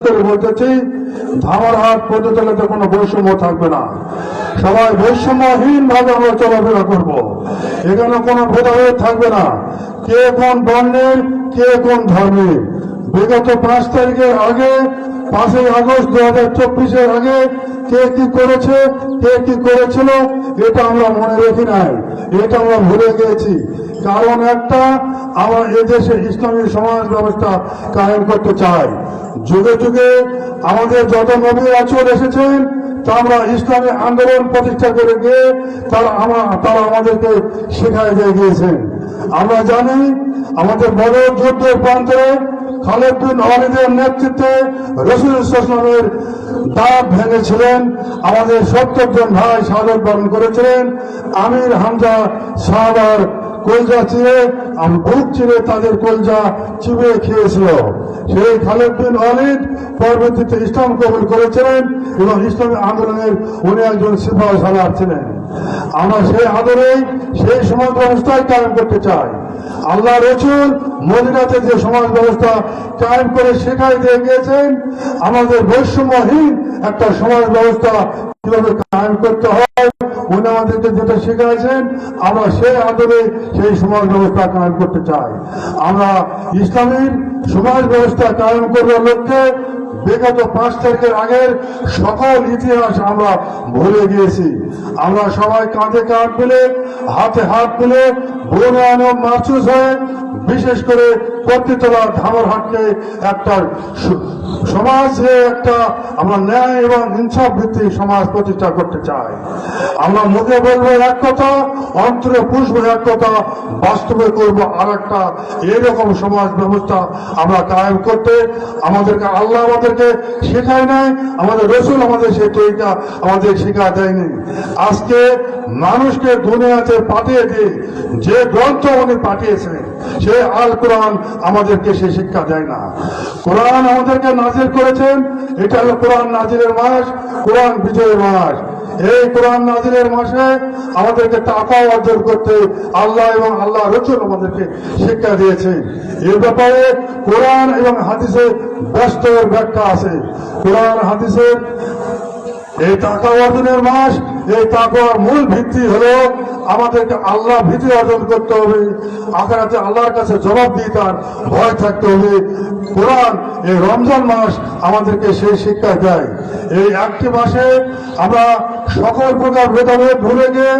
বলতেছি, ধামরহাট পর্যটনেতে কোনো বৈষম্য থাকবে না। সবাই বৈষম্যহীন ভাবে আমরা চলাফেরা করব। এখানে কোনো ভেদাভেদ থাকবে না, কে কোন বর্ণের, কে কোন ধর্মের। বিগত 5 তারিখের আগে, 5ই আগস্ট 2024-এর আগে কে কি করেছে, কে কি করেছিল, এটা আমরা মনে রেখি নাই, এটা আমরা ভুলে গিয়েছি। কারণ একটা, আমরা এদেশে ইসলামী সমাজ ব্যবস্থা কায়েম করতে চাই। যুগে যুগে আমাদের যত নবী রাসূল এসেছেন, তা আমরা ইসলামী আন্দোলন প্রতিষ্ঠা করে গিয়ে তারা আমাদেরকে শেখায় দিয়ে গিয়েছেন। আমরা জানি আমাদের বদর যুদ্ধের প্রান্তে খালেদ বিন ওয়ালিদের নেতৃত্বে রাসূল সাল্লাল্লাহু আলাইহি ওয়াসাল্লামের দাঁত ভেঙেছিলেন। আমাদের 70 জন ভাই শাহাদাত বরণ করেছিলেন। আমির হামজা সাহাবার কলজা চিরে, বুক চিরে তাদের কলজা চিবিয়ে খেয়েছিল। সেই খালেদ বিন ওয়ালিদ পরবর্তীতে ইসলাম কবুল করেছিলেন এবং ইসলামী আন্দোলনের উনি একজন সিপাহ সালার ছিলেন। আমরা সেই আদরেই সেই সমাজ ব্যবস্থায় কায়েম করতে চাই। আল্লাহ রাসূল মদিনাতে যে সমাজ ব্যবস্থা কায়েম করে শেখাই দিয়ে গিয়েছেন, আমাদের বৈষম্যহীন একটা সমাজ ব্যবস্থা কিভাবে কায়েম করতে হয় উনি আমাদেরকে যেটা শেখাইছেন, আমরা সেই আদরে সেই সমাজ ব্যবস্থা কায়েম করতে চাই। আমরা ইসলামীর সমাজ ব্যবস্থা কায়েম করবার লক্ষ্যে বিগত 5 তারিখের আগের সকল ইতিহাস আমরা ভুলে গিয়েছি। আমরা সবাই কাঁধে কাঁধ মিলে, হাতে হাত মিলে, বনায়ন মার্চুস হয়ে, বিশেষ করে পত্নীতলা ধামরহাটকে একটা সমাজে একটা আমরা ন্যায় এবং ইনসাফ ভিত্তিক সমাজ প্রতিষ্ঠা করতে চাই। আমরা মুখে বলবো এক কথা, অন্তরে পুষবো এক কথা, বাস্তবে করবো আর একটা। এরকম সমাজ ব্যবস্থা আমরা কায়েম করতে আমাদেরকে আল্লাহ আমাদেরকে শেখায় নাই, আমাদের রাসূল আমাদের সেই তরিকা আমাদের শেখা দেয়নি। আজকে মানুষকে দুনিয়াতে পাঠিয়ে দিয়ে যে গ্রন্থ উনি পাঠিয়েছেন, সেই আল কোরআন আমাদেরকে সে শিক্ষা দেয় না। কোরআন আমাদেরকে নাজিল করেছেন, এটা হলো কোরআন নাজিলের মাস, কোরআন বিজয়ের মাস। এই কোরআন নাজিলের মাসে আমাদেরকে তাকওয়া অর্জন করতে আল্লাহ এবং আল্লাহ রাসূল আমাদেরকে শিক্ষা দিয়েছে। এ ব্যাপারে কোরআন এবং হাদিসের বাস্তবের ব্যাখ্যা আছে। কোরআন হাদিসের এই তাকওয়া অর্জনের মাস, এই তাকওয়ার মূল ভিত্তি হলো আমাদেরকে আল্লাহ ভীতি অর্জন করতে হবে, আখিরাতে আল্লাহর কাছে জবাবদিহিতার ভয় থাকতে হবে। কোরআন এই রমজান মাস আমাদেরকে সেই শিক্ষা দেয়। এই একটি মাসে আমরা সকল প্রকার ভেদাভেদ ভুলে গিয়ে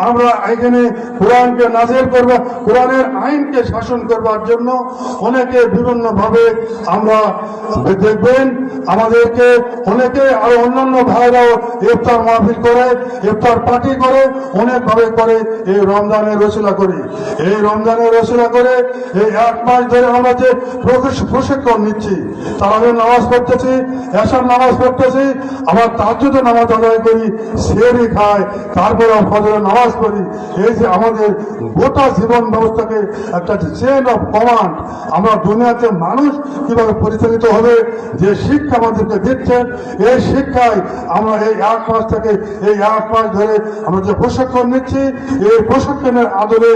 আমরা এখানে কোরআনকে নাজিল করব, কোরআনের আইনকে শাসন করবার জন্য অনেকে বিভিন্ন ভাবে আমরা দেখবেন আমাদেরকে অনেকে আরো অন্যান্য ভাইরাও ইফতার মাহফিল করে, ইফতার পার্টি করে, অনেক ভাবে করে। এই রমজানের রসুলা করি, এই রমজানের রসুলা করে এই 1 মাস ধরে আমরা যে প্রশিক্ষণ নিচ্ছি, তারাবির নামাজ পড়তেছি, এশার নামাজ পড়তেছি, আবার তাহাজ্জুদের নামাজ আদায় করি, সেহরি খাই, তারপরে ফজরের নামাজ পড়ি। এই যে আমাদের গোটা জীবন ব্যবস্থাকে একটা চেইন অফ কমান্ড, আমরা দুনিয়াতে মানুষ কিভাবে পরিচালিত হবে যে শিক্ষা আমাদেরকে দিচ্ছেন, এই শিক্ষায় আমরা এই 1 মাস থেকে এই 1 মাস ধরে আমরা যে প্রশিক্ষণ নিচ্ছি, এই প্রশিক্ষণের আদলে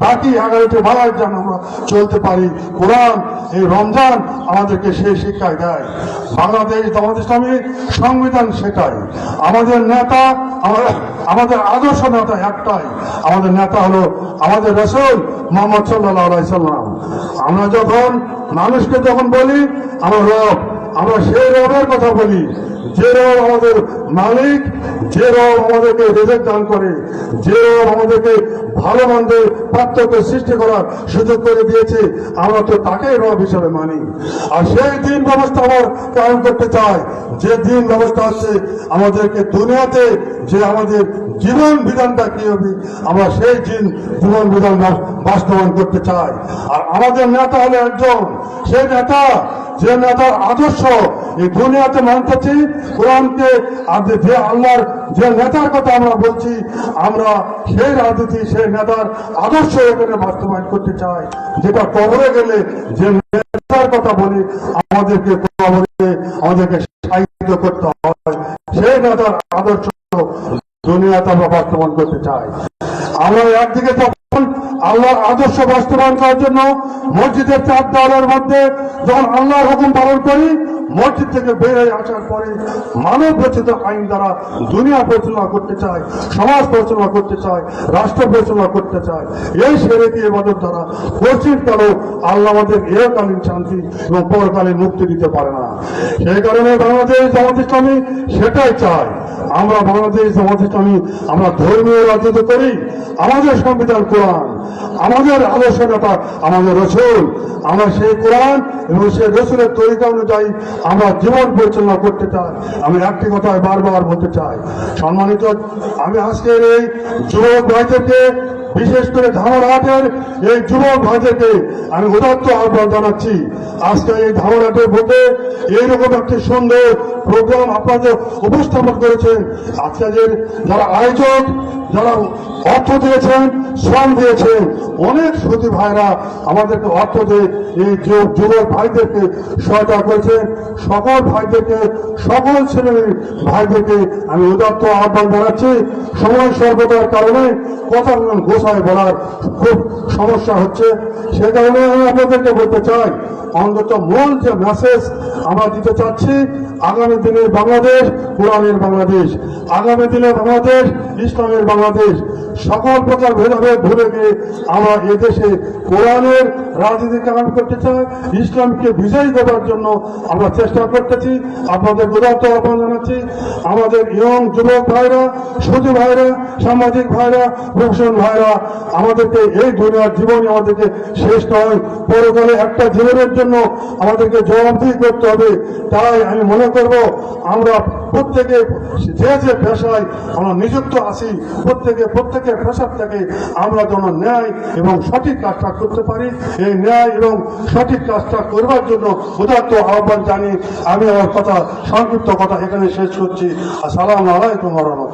বাকি 11টি মাস যেন আমরা চলতে পারি। কোরআন এই রমজান আমাদেরকে সেই শিক্ষায় দেয়। বাংলাদেশ জামাত ইসলামী সংবিধান শেখায়। আমাদের নেতা, আমাদের আদর্শ নেতা একটাই, আমাদের নেতা হলো আমাদের রাসূল মুহাম্মদ সাল্লাল্লাহু আলাইহি সাল্লাম। আমরা যখন মানুষকে যখন বলি আমরা রব, আমরা সেই রবের কথা বলি যে রব আমাদের মালিক, যে রব আমাদেরকে রিজিক দান করে, যে রব আমাদেরকে ভালো মন্দের পার্থক্য সৃষ্টি করার সুযোগ করে দিয়েছে, আমরা তো তাকেই রব হিসাবে মানি। আর সেই দিন ব্যবস্থা আবার কায়েম করতে চাই, যে দিন ব্যবস্থা হচ্ছে আমাদেরকে দুনিয়াতে যে আমাদের জীবন বিধানটা কি হবে, আমরা সেই জীবন বিধান বাস্তবায়ন করতে চাই। আর আমাদের নেতা হলো একজন, সেই নেতা যে নেতার আদর্শ এই দুনিয়াতে মানতেছি, কোরআনকে যে আল্লাহর যে নেতার কথা আমরা বলছি, আমরা সেই রাজনীতি সেই নেতার আদর্শ এখানে বাস্তবায়ন করতে চাই। যেটা কবরে গেলে যে নেতার কথা বলি আমাদেরকে কবরে আমাদেরকে সাহিত্য করতে হয়, সেই নেতার আদর্শ দুনিয়াতে আমরা বাস্তবায়ন করতে চাই। আমরা একদিকে যখন আল্লাহর আদর্শ বাস্তবায়ন করার জন্য মসজিদের 4 দেওয়ালের মধ্যে যখন আল্লাহর হুকুম পালন করি, মসজিদ থেকে বের হয়ে আসার পরে মানব রচিত আইন দ্বারা দুনিয়া পরিচালনা করতে চায়, সমাজ পরিচালনা করতে চায়, রাষ্ট্র পরিচালনা করতে চায়। এই সেরেকি ইবাদত দ্বারা কঠিন কালো আল্লাহ আমাদের ইহকালীন শান্তি এবং পরকালীন মুক্তি দিতে পারে না। সেই কারণে বাংলাদেশ জামাত ইসলামী সেটাই চায়। আমরা বাংলাদেশ জামাত ইসলামী আমরা ধর্মীয় রাজনীতি করি, আমাদের সংবিধান কোরআন, আমাদের আদর্শটা আমাদের রসুল, আমরা সেই কোরআন এবং সেই রসুলের তরিকা অনুযায়ী আমরা জীবন পরিচালনা করতে চাই। আমি একটি কথায় বারবার বলতে চাই, সম্মানিত আমি আজকের এই যুবক ভাইদেরকে, বিশেষ করে ধামরাহাটের এই যুবক ভাইদেরকে আমি উদাত্ত আহ্বান জানাচ্ছি। আজকে এই ধামরাহাটের বুকে এইরকম একটি সুন্দর প্রোগ্রাম আপনাদের উপস্থাপন করেছেন। আজকের যারা আয়োজক, যারা অর্থ দিয়েছেন, শ্রম দিয়েছেন, অনেক সতী ভাইরা আমাদেরকে অর্থ দিয়ে এই যুবক ভাইদেরকে সহায়তা করেছেন। সকল ভাইদেরকে, সকল শ্রেণীর ভাইদেরকে আমি উদাত্ত আহ্বান জানাচ্ছি। সময় স্বল্পতার কারণে কথাগুলো গোছায় বলার খুব সমস্যা হচ্ছে। সে কারণে আমি আপনাদেরকে বলতে চাই, অন্তত মূল যে মেসেজ আমরা দিতে চাচ্ছি, আগামী দিনে বাংলাদেশ কোরআনের বাংলাদেশ, আগামী দিনে বাংলাদেশ ইসলামের বাংলাদেশ। সকল প্রকার ভেদাভেদ ভুলে গিয়ে আমরা এদেশে কোরআনের রাজনীতি কায়েম করতে চাই, ইসলামকে বিজয়ী দেওয়ার জন্য আমরা চেষ্টা করতেছি। আপনাদের উদাত্ত আহ্বান জানাচ্ছি। আমাদের ইয়ং যুবক ভাইরা, সতী ভাইরা, সামাজিক ভাইরা, প্রফেশন ভাইরা, আমাদেরকে এই দুনিয়ার জীবনে আমাদেরকে শেষ নয়, পরকালে একটা জীবনের জন্য আমাদেরকে জবাবদিহি করতে হবে। তাই আমি মনে করব আমরা প্রত্যেকে যে যে পেশায় আমরা নিযুক্ত আছি, প্রত্যেকের পেশার থেকে আমরা যেন ন্যায় এবং সঠিক কাজটা করতে পারি। এই ন্যায় এবং সঠিক কাজটা করবার জন্য উদাত্ত আহ্বান জানিয়ে আমি আমার সংক্ষিপ্ত কথা এখানে শেষ করছি। আসসালামু আলাইকুম ওয়া রাহমাতুল্লাহ।